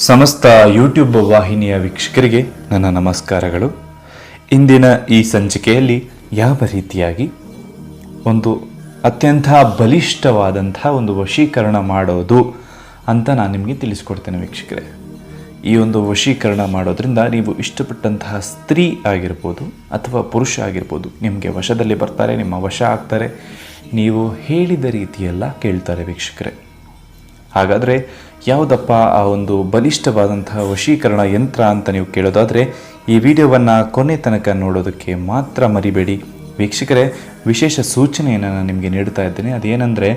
ಸಮಸ್ತ ಯೂಟ್ಯೂಬ್ ವಾಹಿನಿಯ ವೀಕ್ಷಕರಿಗೆ ನನ್ನ ನಮಸ್ಕಾರಗಳು. ಇಂದಿನ ಈ ಸಂಚಿಕೆಯಲ್ಲಿ ಯಾವ ರೀತಿಯಾಗಿ ಒಂದು ಅತ್ಯಂತ ಬಲಿಷ್ಠವಾದಂಥ ಒಂದು ವಶೀಕರಣ ಮಾಡೋದು ಅಂತ ನಾನು ನಿಮಗೆ ತಿಳಿಸ್ಕೊಡ್ತೇನೆ ವೀಕ್ಷಕರೇ. ಈ ಒಂದು ವಶೀಕರಣ ಮಾಡೋದ್ರಿಂದ ನೀವು ಇಷ್ಟಪಟ್ಟಂತಹ ಸ್ತ್ರೀ ಆಗಿರ್ಬೋದು ಅಥವಾ ಪುರುಷ ಆಗಿರ್ಬೋದು ನಿಮಗೆ ವಶದಲ್ಲಿ ಬರ್ತಾರೆ, ನಿಮ್ಮ ವಶ ಆಗ್ತಾರೆ, ನೀವು ಹೇಳಿದ ರೀತಿಯೆಲ್ಲ ಕೇಳ್ತಾರೆ ವೀಕ್ಷಕರೇ. ಹಾಗಾದರೆ ಯಾವುದಪ್ಪ ಆ ಒಂದು ಬಲಿಷ್ಠವಾದಂತಹ ವಶೀಕರಣ ಯಂತ್ರ ಅಂತ ನೀವು ಕೇಳೋದಾದರೆ ಈ ವಿಡಿಯೋವನ್ನು ಕೊನೆ ತನಕ ನೋಡೋದಕ್ಕೆ ಮಾತ್ರ ಮರಿಬೇಡಿ ವೀಕ್ಷಕರೇ. ವಿಶೇಷ ಸೂಚನೆಯನ್ನು ನಾನು ನಿಮಗೆ ನೀಡ್ತಾ ಇದ್ದೇನೆ. ಅದೇನೆಂದರೆ,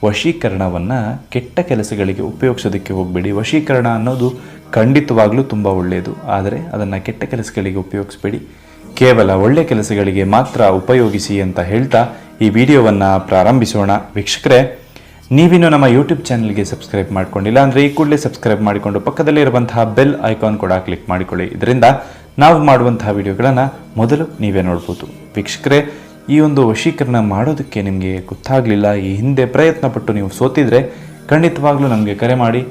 ವಶೀಕರಣವನ್ನು ಕೆಟ್ಟ ಕೆಲಸಗಳಿಗೆ ಉಪಯೋಗಿಸೋದಕ್ಕೆ ಹೋಗಬೇಡಿ. ವಶೀಕರಣ ಅನ್ನೋದು ಖಂಡಿತವಾಗ್ಲೂ ತುಂಬ ಒಳ್ಳೆಯದು, ಆದರೆ ಅದನ್ನು ಕೆಟ್ಟ ಕೆಲಸಗಳಿಗೆ ಉಪಯೋಗಿಸಬೇಡಿ. ಕೇವಲ ಒಳ್ಳೆಯ ಕೆಲಸಗಳಿಗೆ ಮಾತ್ರ ಉಪಯೋಗಿಸಿ ಅಂತ ಹೇಳ್ತಾ ಈ ವಿಡಿಯೋವನ್ನು ಪ್ರಾರಂಭಿಸೋಣ ವೀಕ್ಷಕರೇ. ನೀವಿನ್ನು ನಮ್ಮ ಯೂಟ್ಯೂಬ್ ಚಾನಲ್ಗೆ ಸಬ್ಸ್ಕ್ರೈಬ್ ಮಾಡ್ಕೊಂಡಿಲ್ಲ ಅಂದರೆ ಈ ಕೂಡಲೇ ಸಬ್ಸ್ಕ್ರೈಬ್ ಮಾಡಿಕೊಂಡು ಪಕ್ಕದಲ್ಲೇ ಇರುವಂತಹ ಬೆಲ್ ಐಕಾನ್ ಕೂಡ ಕ್ಲಿಕ್ ಮಾಡಿಕೊಳ್ಳಿ. ಇದರಿಂದ ನಾವು ಮಾಡುವಂತಹ ವಿಡಿಯೋಗಳನ್ನು ಮೊದಲು ನೀವೇ ನೋಡ್ಬೋದು ವೀಕ್ಷಕರೇ. ಈ ಒಂದು ವಶೀಕರಣ ಮಾಡೋದಕ್ಕೆ ನಿಮಗೆ ಗೊತ್ತಾಗಲಿಲ್ಲ, ಈ ಹಿಂದೆ ಪ್ರಯತ್ನಪಟ್ಟು ನೀವು ಸೋತಿದ್ರೆ ಖಂಡಿತವಾಗ್ಲೂ ನಮಗೆ ಕರೆ ಮಾಡಿ.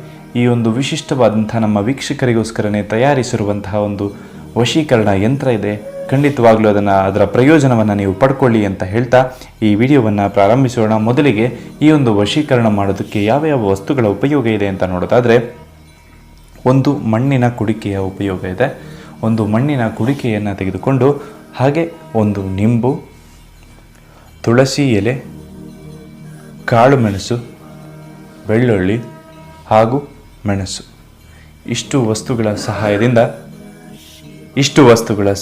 ಈ ಒಂದು ವಿಶಿಷ್ಟವಾದಂಥ ನಮ್ಮ ವೀಕ್ಷಕರಿಗೋಸ್ಕರನೇ ತಯಾರಿಸಿರುವಂತಹ ಒಂದು ವಶೀಕರಣ ಯಂತ್ರ ಇದೆ, ಖಂಡಿತವಾಗ್ಲೂ ಅದರ ಪ್ರಯೋಜನವನ್ನು ನೀವು ಪಡ್ಕೊಳ್ಳಿ ಅಂತ ಹೇಳ್ತಾ ಈ ವಿಡಿಯೋವನ್ನು ಪ್ರಾರಂಭಿಸೋಣ. ಮೊದಲಿಗೆ ಈ ಒಂದು ವಶೀಕರಣ ಮಾಡೋದಕ್ಕೆ ಯಾವ ವಸ್ತುಗಳ ಉಪಯೋಗ ಇದೆ ಅಂತ ನೋಡೋದಾದರೆ, ಒಂದು ಮಣ್ಣಿನ ಕುಡಿಕೆಯ ಉಪಯೋಗ ಇದೆ. ಒಂದು ಮಣ್ಣಿನ ಕುಡಿಕೆಯನ್ನು ತೆಗೆದುಕೊಂಡು ಹಾಗೆ ಒಂದು ನಿಂಬು, ತುಳಸಿ ಎಲೆ, ಕಾಳು ಮೆಣಸು, ಬೆಳ್ಳುಳ್ಳಿ ಹಾಗೂ ಮೆಣಸು ಇಷ್ಟು ವಸ್ತುಗಳ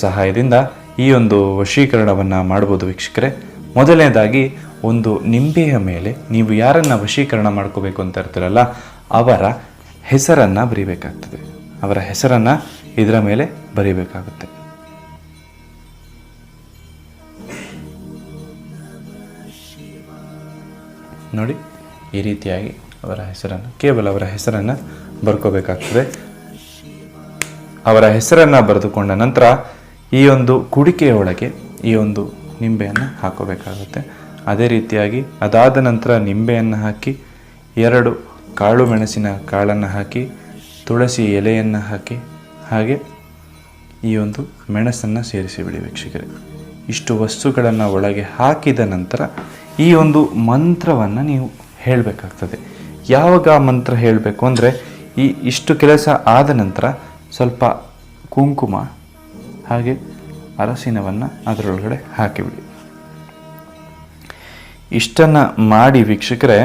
ಸಹಾಯದಿಂದ ಈ ಒಂದು ವಶೀಕರಣವನ್ನು ಮಾಡ್ಬೋದು ವೀಕ್ಷಕರೇ. ಮೊದಲನೇದಾಗಿ ಒಂದು ನಿಂಬೆಯ ಮೇಲೆ ನೀವು ಯಾರನ್ನು ವಶೀಕರಣ ಮಾಡ್ಕೋಬೇಕು ಅಂತ ಇರ್ತೀರಲ್ಲ ಅವರ ಹೆಸರನ್ನು ಬರೀಬೇಕಾಗ್ತದೆ. ಅವರ ಹೆಸರನ್ನು ಇದರ ಮೇಲೆ ಬರೀಬೇಕಾಗುತ್ತೆ. ನೋಡಿ, ಈ ರೀತಿಯಾಗಿ ಕೇವಲ ಅವರ ಹೆಸರನ್ನು ಬರ್ಕೋಬೇಕಾಗ್ತದೆ. ಅವರ ಹೆಸರನ್ನು ಬರೆದುಕೊಂಡ ನಂತರ ಈ ಒಂದು ಕುಡಿಕೆಯೊಳಗೆ ಈ ಒಂದು ನಿಂಬೆಯನ್ನು ಹಾಕೋಬೇಕಾಗುತ್ತೆ. ಅದೇ ರೀತಿಯಾಗಿ ಅದಾದ ನಂತರ ನಿಂಬೆಯನ್ನು ಹಾಕಿ, 2 ಕಾಳು ಮೆಣಸಿನ ಕಾಳನ್ನು ಹಾಕಿ, ತುಳಸಿ ಎಲೆಯನ್ನು ಹಾಕಿ, ಹಾಗೆ ಈ ಒಂದು ಮೆಣಸನ್ನು ಸೇರಿಸಿಬಿಡಿ ವೀಕ್ಷಕರೇ. ಇಷ್ಟು ವಸ್ತುಗಳನ್ನು ಒಳಗೆ ಹಾಕಿದ ನಂತರ ಈ ಒಂದು ಮಂತ್ರವನ್ನು ನೀವು ಹೇಳಬೇಕಾಗ್ತದೆ. ಯಾವಾಗ ಮಂತ್ರ ಹೇಳಬೇಕು ಅಂದರೆ, ಇಷ್ಟು ಕೆಲಸ ಆದ ನಂತರ ಸ್ವಲ್ಪ ಕುಂಕುಮ ಹಾಗೆ ಅರಸಿನವನ್ನು ಅದರೊಳಗಡೆ ಹಾಕಿಬಿಡಿ. ಇಷ್ಟನ್ನು ಮಾಡಿ ವೀಕ್ಷಕರೇ,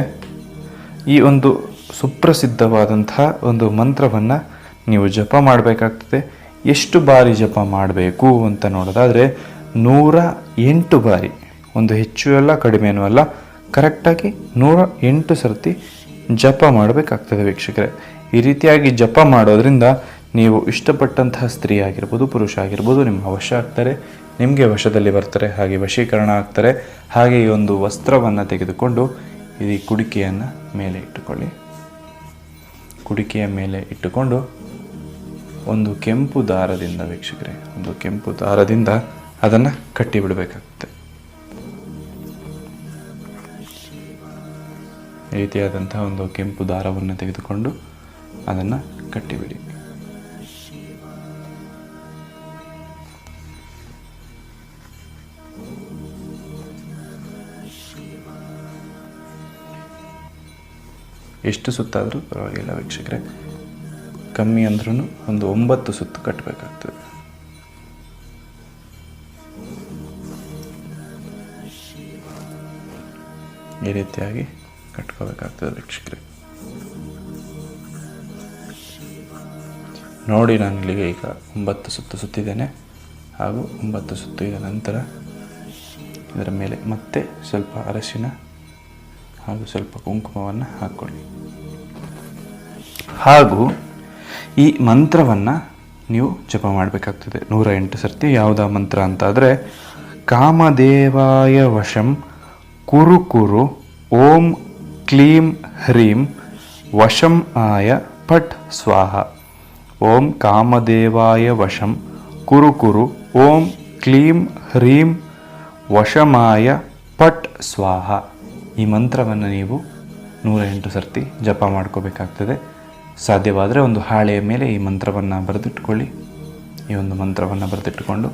ಈ ಒಂದು ಸುಪ್ರಸಿದ್ಧವಾದಂಥ ಒಂದು ಮಂತ್ರವನ್ನು ನೀವು ಜಪ ಮಾಡಬೇಕಾಗ್ತದೆ. ಎಷ್ಟು ಬಾರಿ ಜಪ ಮಾಡಬೇಕು ಅಂತ ನೋಡೋದಾದರೆ 108 ಬಾರಿ, ಒಂದು ಹೆಚ್ಚು ಅಲ್ಲ ಕಡಿಮೆನೂ ಅಲ್ಲ, ಕರೆಕ್ಟಾಗಿ 108 ಸರ್ತಿ ಜಪ ಮಾಡಬೇಕಾಗ್ತದೆ ವೀಕ್ಷಕರೇ. ಈ ರೀತಿಯಾಗಿ ಜಪ ಮಾಡೋದ್ರಿಂದ ನೀವು ಇಷ್ಟಪಟ್ಟಂತಹ ಸ್ತ್ರೀ ಆಗಿರ್ಬೋದು, ಪುರುಷ ಆಗಿರ್ಬೋದು ನಿಮ್ಮ ವಶ ಆಗ್ತಾರೆ, ನಿಮಗೆ ವಶದಲ್ಲಿ ಬರ್ತಾರೆ, ಹಾಗೆ ವಶೀಕರಣ ಆಗ್ತಾರೆ. ಹಾಗೆ ಈ ಒಂದು ವಸ್ತ್ರವನ್ನು ತೆಗೆದುಕೊಂಡು ಈ ಕುಡಿಕೆಯನ್ನು ಮೇಲೆ ಇಟ್ಟುಕೊಳ್ಳಿ. ಕುಡಿಕೆಯ ಮೇಲೆ ಇಟ್ಟುಕೊಂಡು ಒಂದು ಕೆಂಪು ದಾರದಿಂದ ವೀಕ್ಷಕರೇ, ಒಂದು ಕೆಂಪು ದಾರದಿಂದ ಅದನ್ನು ಕಟ್ಟಿಬಿಡಬೇಕಾಗುತ್ತೆ. ಈ ರೀತಿಯಾದಂತಹ ಒಂದು ಕೆಂಪು ದಾರವನ್ನು ತೆಗೆದುಕೊಂಡು ಅದನ್ನು ಕಟ್ಟಿಬಿಡಿ. ಎಷ್ಟು ಸುತ್ತಾದರೂ ಪರವಾಗಿಲ್ಲ ವೀಕ್ಷಕರೇ, ಕಮ್ಮಿ ಅಂದ್ರೂ ಒಂದು 9 ಸುತ್ತು ಕಟ್ಟಬೇಕಾಗ್ತದೆ. ಈ ರೀತಿಯಾಗಿ ಕಟ್ಕೋಬೇಕಾಗ್ತದೆ ವೀಕ್ಷಕರೇ. ನೋಡಿ, ನಾನು ಇಲ್ಲಿಗೆ ಈಗ 9 ಸುತ್ತು ಸುತ್ತಿದ್ದೇನೆ. ಹಾಗೂ 9 ಸುತ್ತಿದ ನಂತರ ಇದರ ಮೇಲೆ ಮತ್ತೆ ಸ್ವಲ್ಪ ಅರಶಿನ ಹಾಗೂ ಸ್ವಲ್ಪ ಕುಂಕುಮವನ್ನು ಹಾಕ್ಕೊಳ್ಳಿ. ಹಾಗೂ ಈ ಮಂತ್ರವನ್ನು ನೀವು ಜಪ ಮಾಡಬೇಕಾಗ್ತದೆ 108 ಸರ್ತಿ. ಯಾವುದಾ ಮಂತ್ರ ಅಂತಾದರೆ, ಕಾಮದೇವಾಯ ವಶಂ ಕುರು ಕುರು ಓಂ ಕ್ಲೀಂ ಹ್ರೀಂ ವಶಂ ಆಯ ಪಟ್ ಸ್ವಾಹ. ಓಂ ಕಾಮದೇವಾಯ ವಶಂ ಕುರು ಕುರು ಓಂ ಕ್ಲೀಂ ಹ್ರೀಂ ವಶಮಾಯ ಪಟ್ ಸ್ವಾಹ. ಈ ಮಂತ್ರವನ್ನು ನೀವು 108 ಸರ್ತಿ ಜಪ ಮಾಡ್ಕೋಬೇಕಾಗ್ತದೆ. ಸಾಧ್ಯವಾದರೆ ಒಂದು ಹಾಳೆಯ ಮೇಲೆ ಈ ಮಂತ್ರವನ್ನು ಬರೆದಿಟ್ಕೊಳ್ಳಿ. ಈ ಒಂದು ಮಂತ್ರವನ್ನು ಬರೆದಿಟ್ಟುಕೊಂಡು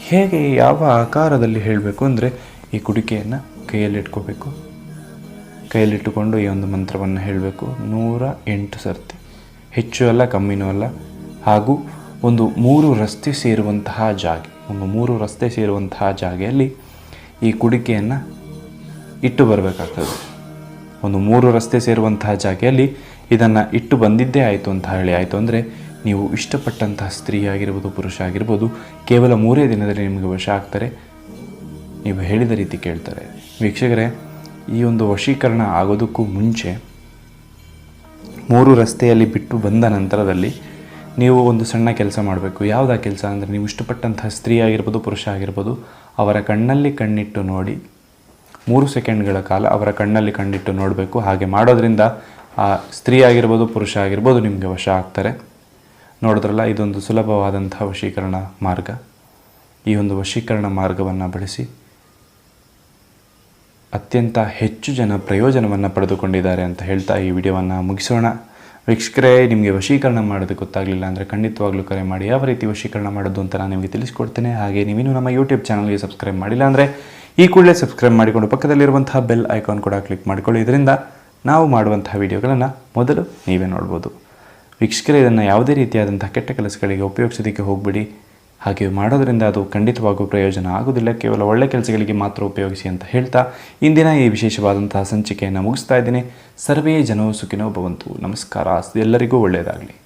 ಹೇಗೆ ಯಾವ ಆಕಾರದಲ್ಲಿ ಹೇಳಬೇಕು ಅಂದರೆ ಈ ಕುಡಿಕೆಯನ್ನು ಕೈಯಲ್ಲಿಟ್ಕೋಬೇಕು. ಕೈಯಲ್ಲಿಟ್ಟುಕೊಂಡು ಈ ಒಂದು ಮಂತ್ರವನ್ನು ಹೇಳಬೇಕು 108 ಸರ್ತಿ, ಹೆಚ್ಚು ಅಲ್ಲ ಕಮ್ಮಿನೂ ಅಲ್ಲ. ಹಾಗೂ ಒಂದು 3 ರಸ್ತೆ ಸೇರುವಂತಹ ಜಾಗೆಯಲ್ಲಿ ಈ ಕುಡಿಕೆಯನ್ನು ಇಟ್ಟು ಬರಬೇಕಾಗ್ತದೆ. ಒಂದು 3 ರಸ್ತೆ ಸೇರುವಂತಹ ಜಾಗೆಯಲ್ಲಿ ಇದನ್ನು ಇಟ್ಟು ಬಂದಿದ್ದೇ ಆಯಿತು ಅಂತ ಹೇಳಿ ಆಯಿತು ಅಂದರೆ ನೀವು ಇಷ್ಟಪಟ್ಟಂತಹ ಸ್ತ್ರೀ ಆಗಿರ್ಬೋದು, ಪುರುಷ ಆಗಿರ್ಬೋದು, ಕೇವಲ 3 ದಿನದಲ್ಲಿ ನಿಮಗೆ ವಶ ಆಗ್ತಾರೆ. ನೀವು ಹೇಳಿದ ರೀತಿ ಕೇಳ್ತಾರೆ. ವೀಕ್ಷಕರೇ, ಈ ಒಂದು ವಶೀಕರಣ ಆಗೋದಕ್ಕೂ ಮುಂಚೆ 3 ರಸ್ತೆಯಲ್ಲಿ ಬಿಟ್ಟು ಬಂದ ನಂತರದಲ್ಲಿ ನೀವು ಒಂದು ಸಣ್ಣ ಕೆಲಸ ಮಾಡಬೇಕು. ಯಾವುದಾ ಕೆಲಸ ಅಂದರೆ, ನೀವು ಇಷ್ಟಪಟ್ಟಂತಹ ಸ್ತ್ರೀ ಆಗಿರ್ಬೋದು, ಪುರುಷ ಆಗಿರ್ಬೋದು, ಅವರ ಕಣ್ಣಲ್ಲಿ ಕಣ್ಣಿಟ್ಟು ನೋಡಿ 3 ಸೆಕೆಂಡ್ಗಳ ಕಾಲ ಅವರ ಕಣ್ಣಲ್ಲಿ ಕಣ್ಣಿಟ್ಟು ನೋಡಬೇಕು. ಹಾಗೆ ಮಾಡೋದ್ರಿಂದ ಆ ಸ್ತ್ರೀ ಆಗಿರ್ಬೋದು, ಪುರುಷ ಆಗಿರ್ಬೋದು ನಿಮಗೆ ವಶ ಆಗ್ತಾರೆ. ನೋಡಿದ್ರಲ್ಲ, ಇದೊಂದು ಸುಲಭವಾದಂಥ ವಶೀಕರಣ ಮಾರ್ಗ. ಈ ಒಂದು ವಶೀಕರಣ ಮಾರ್ಗವನ್ನು ಬಳಸಿ ಅತ್ಯಂತ ಹೆಚ್ಚು ಜನ ಪ್ರಯೋಜನವನ್ನು ಪಡೆದುಕೊಂಡಿದ್ದಾರೆ ಅಂತ ಹೇಳ್ತಾ ಈ ವಿಡಿಯೋವನ್ನು ಮುಗಿಸೋಣ. ವೀಕ್ಷಕರೇ, ನಿಮಗೆ ವಶೀಕರಣ ಮಾಡೋದಕ್ಕೆ ಗೊತ್ತಾಗಲಿಲ್ಲ ಅಂದರೆ ಖಂಡಿತವಾಗ್ಲೂ ಕರೆ ಮಾಡಿ. ಯಾವ ರೀತಿ ವಶೀಕರಣ ಮಾಡೋದು ಅಂತ ನಾನು ನಿಮಗೆ ತಿಳಿಸ್ಕೊಡ್ತೇನೆ. ಹಾಗೆ ನೀವಿನ್ನೂ ನಮ್ಮ ಯೂಟ್ಯೂಬ್ ಚಾನಲ್ಗೆ ಸಬ್ಸ್ಕ್ರೈಬ್ ಮಾಡಿಲ್ಲ ಅಂದರೆ ಈ ಕೂಡಲೇ ಸಬ್ಸ್ಕ್ರೈಬ್ ಮಾಡಿಕೊಂಡು ಪಕ್ಕದಲ್ಲಿರುವಂತಹ ಬೆಲ್ ಐಕಾನ್ ಕೂಡ ಕ್ಲಿಕ್ ಮಾಡಿಕೊಳ್ಳಿ. ಇದರಿಂದ ನಾವು ಮಾಡುವಂತಹ ವಿಡಿಯೋಗಳನ್ನು ಮೊದಲು ನೀವೇ ನೋಡ್ಬೋದು. ವೀಕ್ಷಕರೇ, ಇದನ್ನು ಯಾವುದೇ ರೀತಿಯಾದಂಥ ಕೆಟ್ಟ ಕೆಲಸಗಳಿಗೆ ಉಪಯೋಗಿಸೋದಕ್ಕೆ ಹೋಗಬೇಡಿ. ಹಾಗೆ ಮಾಡೋದರಿಂದ ಅದು ಖಂಡಿತವಾಗೂ ಪ್ರಯೋಜನ ಆಗೋದಿಲ್ಲ. ಕೇವಲ ಒಳ್ಳೆ ಕೆಲಸಗಳಿಗೆ ಮಾತ್ರ ಉಪಯೋಗಿಸಿ ಅಂತ ಹೇಳ್ತಾ ಇಂದಿನ ಈ ವಿಶೇಷವಾದಂತಹ ಸಂಚಿಕೆಯನ್ನು ಮುಗಿಸ್ತಾ ಇದ್ದೀನಿ. ಸರ್ವೇ ಜನೋ ಸುಖಿನೋ ಭವಂತು. ನಮಸ್ಕಾರ. ಎಲ್ಲರಿಗೂ ಒಳ್ಳೆಯದಾಗಲಿ.